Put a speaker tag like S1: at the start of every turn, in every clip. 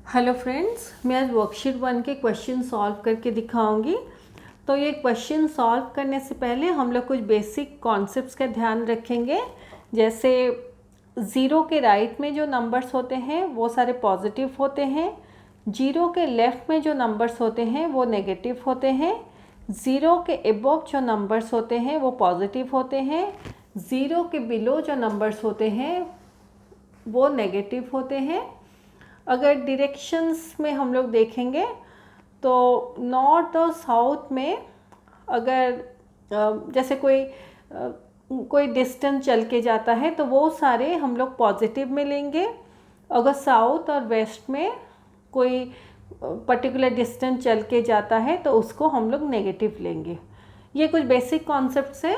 S1: Hello friends, मैं आज worksheet 1 के क्वेश्चन सॉल्व करके दिखाऊंगी। तो ये क्वेश्चन सॉल्व करने से पहले हम लोग कुछ बेसिक कॉन्सेप्ट्स का ध्यान रखेंगे। जैसे ज़ीरो के राइट में जो नंबर्स होते हैं वो सारे पॉजिटिव होते हैं, जीरो के लेफ़्ट में जो नंबर्स होते हैं वो नेगेटिव होते हैं, ज़ीरो के अबव जो नंबर्स होते हैं वो पॉजिटिव होते हैं, ज़ीरो के बिलो जो नंबर्स होते हैं वो नेगेटिव होते हैं। अगर डायरेक्शंस में हम लोग देखेंगे तो नॉर्थ और साउथ में अगर जैसे कोई डिस्टेंस चल के जाता है तो वो सारे हम लोग पॉजिटिव में लेंगे। अगर साउथ और वेस्ट में कोई पर्टिकुलर डिस्टेंस चल के जाता है तो उसको हम लोग नेगेटिव लेंगे। ये कुछ बेसिक कॉन्सेप्ट्स है।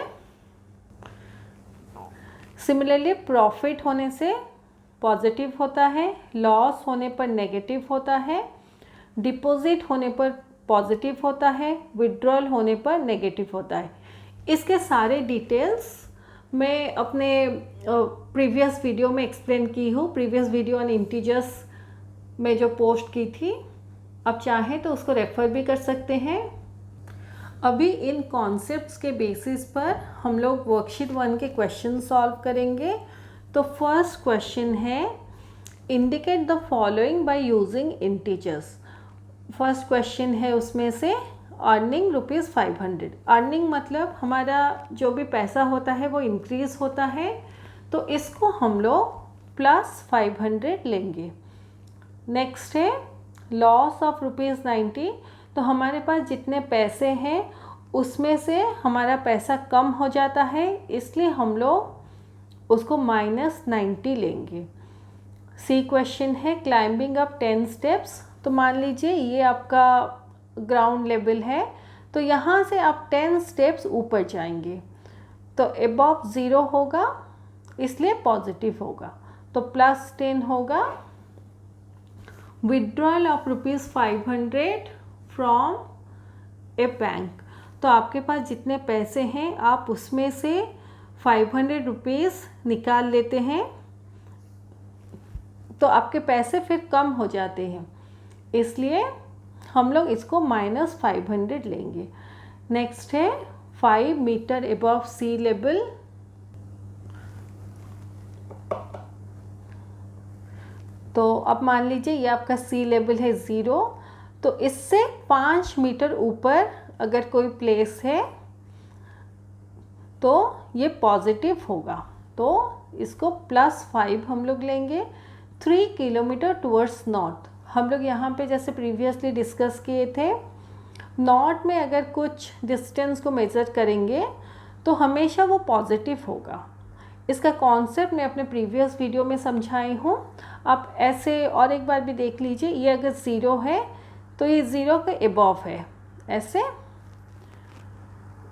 S1: सिमिलरली प्रॉफिट होने से पॉजिटिव होता है, लॉस होने पर नेगेटिव होता है, डिपॉजिट होने पर पॉजिटिव होता है, विड्रॉल होने पर नेगेटिव होता है। इसके सारे डिटेल्स मैं अपने प्रीवियस वीडियो में एक्सप्लेन की हूँ। प्रीवियस वीडियो ऑन इंटीजर्स में जो पोस्ट की थी, आप चाहें तो उसको रेफ़र भी कर सकते हैं। अभी इन कॉन्सेप्ट्स के बेसिस पर हम लोग वर्कशीट 1 के क्वेश्चन सॉल्व करेंगे। तो फर्स्ट क्वेश्चन है indicate the following by using integers. First question है उसमें से अर्निंग ₹500। अर्निंग मतलब हमारा जो भी पैसा होता है वो इंक्रीज़ होता है, तो इसको हम लोग +500 लेंगे। नेक्स्ट है लॉस ऑफ ₹90। तो हमारे पास जितने पैसे हैं उसमें से हमारा पैसा कम हो जाता है, इसलिए हम लोग उसको -90 लेंगे। सी क्वेश्चन है क्लाइंबिंग अप 10 स्टेप्स। तो मान लीजिए ये आपका ग्राउंड लेवल है, तो यहाँ से आप 10 स्टेप्स ऊपर जाएंगे तो अबव 0 होगा, इसलिए पॉजिटिव होगा, तो +10 होगा। Withdrawal of ₹500 from A bank. तो आपके पास जितने पैसे हैं आप उसमें से 500 रुपीज़ निकाल लेते हैं, तो आपके पैसे फिर कम हो जाते हैं, इसलिए हम लोग इसको -500 लेंगे। नेक्स्ट है 5 मीटर अबव सी लेवल। तो अब मान लीजिए ये आपका सी लेवल है 0, तो इससे 5 मीटर ऊपर अगर कोई प्लेस है तो ये पॉजिटिव होगा, तो इसको +5 हम लोग लेंगे। 3 किलोमीटर टुवर्ड्स नॉर्थ। हम लोग यहाँ पे जैसे प्रीवियसली डिस्कस किए थे, नॉर्थ में अगर कुछ डिस्टेंस को मेज़र करेंगे तो हमेशा वो पॉजिटिव होगा। इसका कॉन्सेप्ट मैं अपने प्रीवियस वीडियो में समझाई हूँ, आप ऐसे और एक बार भी देख लीजिए। ये अगर 0 है तो ये 0 के अबव है, ऐसे,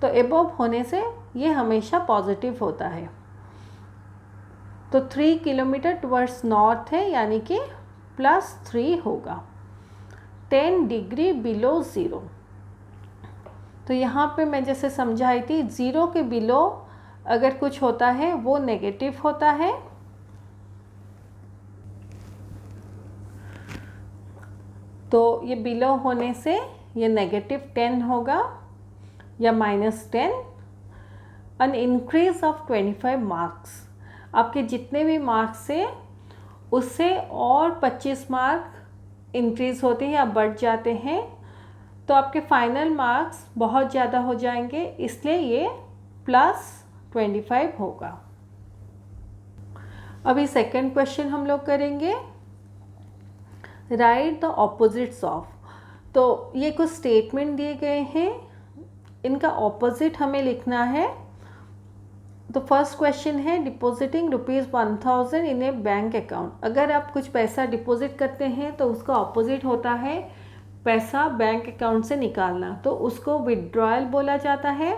S1: तो अबव होने से ये हमेशा पॉजिटिव होता है। तो 3 किलोमीटर टुवर्ड्स नॉर्थ है, यानी कि +3 होगा। 10 डिग्री बिलो 0। तो यहाँ पे मैं जैसे समझाई थी, 0 के बिलो अगर कुछ होता है वो नेगेटिव होता है, तो ये बिलो होने से ये -10 होगा या -10। An increase of 25 marks. आपके जितने भी मार्क्स से उससे और 25 मार्क इंक्रीज़ होते हैं या बढ़ जाते हैं, तो आपके फाइनल मार्क्स बहुत ज़्यादा हो जाएंगे, इसलिए ये +25 होगा। अभी सेकंड क्वेश्चन हम लोग करेंगे, राइट द ऑपोजिट्स ऑफ। तो ये कुछ स्टेटमेंट दिए गए हैं, इनका ऑपोजिट हमें लिखना है। तो फर्स्ट क्वेश्चन है डिपॉजिटिंग ₹1000 इन ए बैंक अकाउंट। अगर आप कुछ पैसा डिपॉजिट करते हैं तो उसका ऑपोजिट होता है पैसा बैंक अकाउंट से निकालना, तो उसको विड्रॉयल बोला जाता है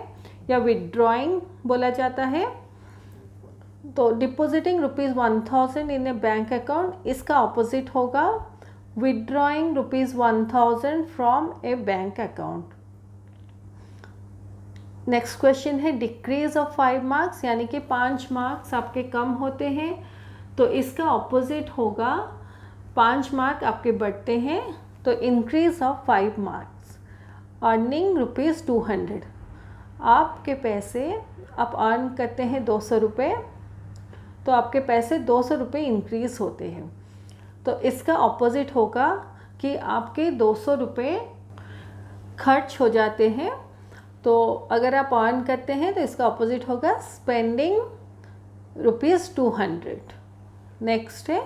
S1: या विड्रॉइंग बोला जाता है। तो डिपॉजिटिंग ₹1000 इन ए बैंक अकाउंट, इसका ऑपोजिट होगा withdrawing ₹1000 from A bank account. Next question है डिक्रीज ऑफ 5 मार्क्स, यानी कि 5 मार्क्स आपके कम होते हैं, तो इसका ऑपोजिट होगा 5 मार्क आपके बढ़ते हैं तो इंक्रीज ऑफ 5 मार्क्स, अर्निंग ₹200। आपके पैसे आप अर्न करते हैं 200 रुपये, तो आपके पैसे 200 रुपये इंक्रीज़ होते हैं। तो इसका ऑपोजिट होगा कि आपके 200 रुपये खर्च हो जाते हैं। तो अगर आप अर्न करते हैं तो इसका ऑपोजिट होगा स्पेंडिंग ₹200। नेक्स्ट है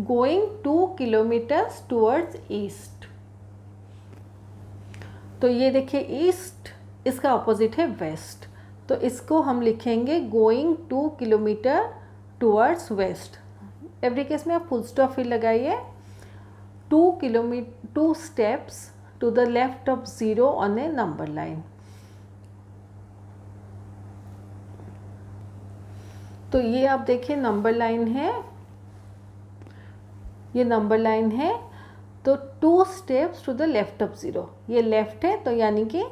S1: गोइंग 2 किलोमीटर्स टूवर्ड्स ईस्ट। तो ये देखिए ईस्ट, इसका ऑपोजिट है वेस्ट, तो इसको हम लिखेंगे going 2 kilometre towards west. Every case में आप फुल स्टॉप फिर लगाइए। 2 steps to the left of 0 on a number line. तो ये आप देखिए नंबर लाइन है, ये नंबर लाइन है। तो 2 steps to the left of 0, ये लेफ्ट है तो यानी कि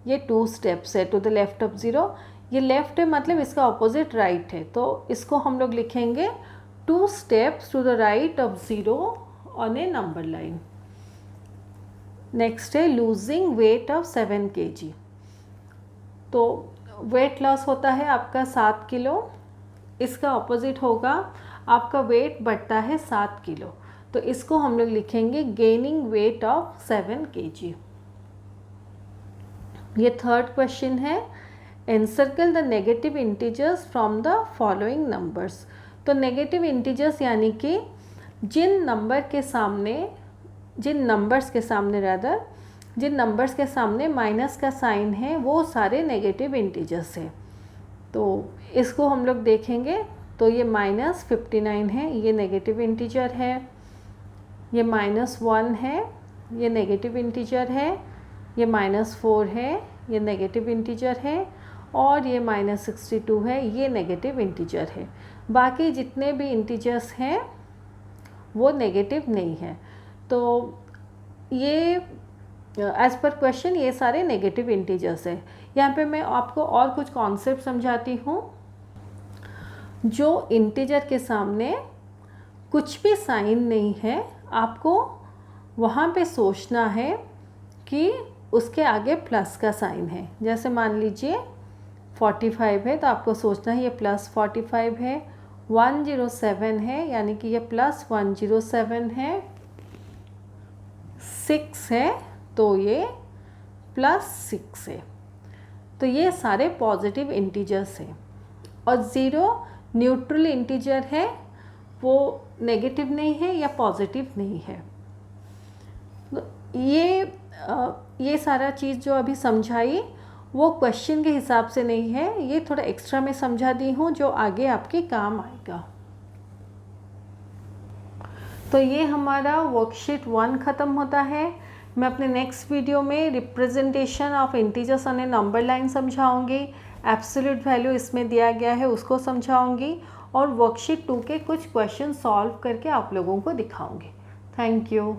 S1: ये 2 स्टेप्स है टू द लेफ्ट ऑफ 0। ये लेफ्ट है मतलब इसका ऑपोजिट राइट है, तो इसको हम लोग लिखेंगे 2 steps to the right of 0 on a number line. Next है लूजिंग वेट ऑफ 7 kg। तो वेट लॉस होता है आपका 7 किलो, इसका ऑपोजिट होगा आपका वेट बढ़ता है 7 किलो, तो इसको हम लोग लिखेंगे गेनिंग वेट ऑफ 7 kg। ये थर्ड क्वेश्चन है encircle the negative integers from the following numbers. तो नेगेटिव इंटीजर्स यानी कि जिन नंबर्स के सामने माइनस का साइन है वो सारे नेगेटिव इंटीजर्स है। तो इसको हम लोग देखेंगे तो ये -59 है, ये नेगेटिव इंटीजर है। ये -1 है, ये नेगेटिव इंटीजर है। ये -4 है, ये नेगेटिव इंटीजर है। और ये -62 है, ये नेगेटिव इंटीजर है। बाकी जितने भी इंटीजर्स हैं वो नेगेटिव नहीं है। तो ये एज़ पर क्वेश्चन ये सारे नेगेटिव इंटीजर्स है। यहाँ पे मैं आपको और कुछ कॉन्सेप्ट समझाती हूँ। जो इंटीजर के सामने कुछ भी साइन नहीं है, आपको वहाँ पे सोचना है कि उसके आगे प्लस का साइन है। जैसे मान लीजिए 45 है तो आपको सोचना है ये +45 है। 107 है यानी कि ये +107 है। 6 है तो ये +6 है। तो ये सारे पॉजिटिव इंटीजर्स हैं। और 0 न्यूट्रल इंटीजर है, वो नेगेटिव नहीं है या पॉजिटिव नहीं है। ये सारा चीज़ जो अभी समझाई वो क्वेश्चन के हिसाब से नहीं है, ये थोड़ा एक्स्ट्रा में समझा दी हूँ जो आगे आपके काम आएगा। तो ये हमारा वर्कशीट 1 ख़त्म होता है। मैं अपने नेक्स्ट वीडियो में representation of integers on a number line समझाऊंगी। एब्सोल्यूट वैल्यू इसमें दिया गया है उसको समझाऊंगी और वर्कशीट 2 के कुछ क्वेश्चन सॉल्व करके आप लोगों को दिखाऊंगी। Thank you.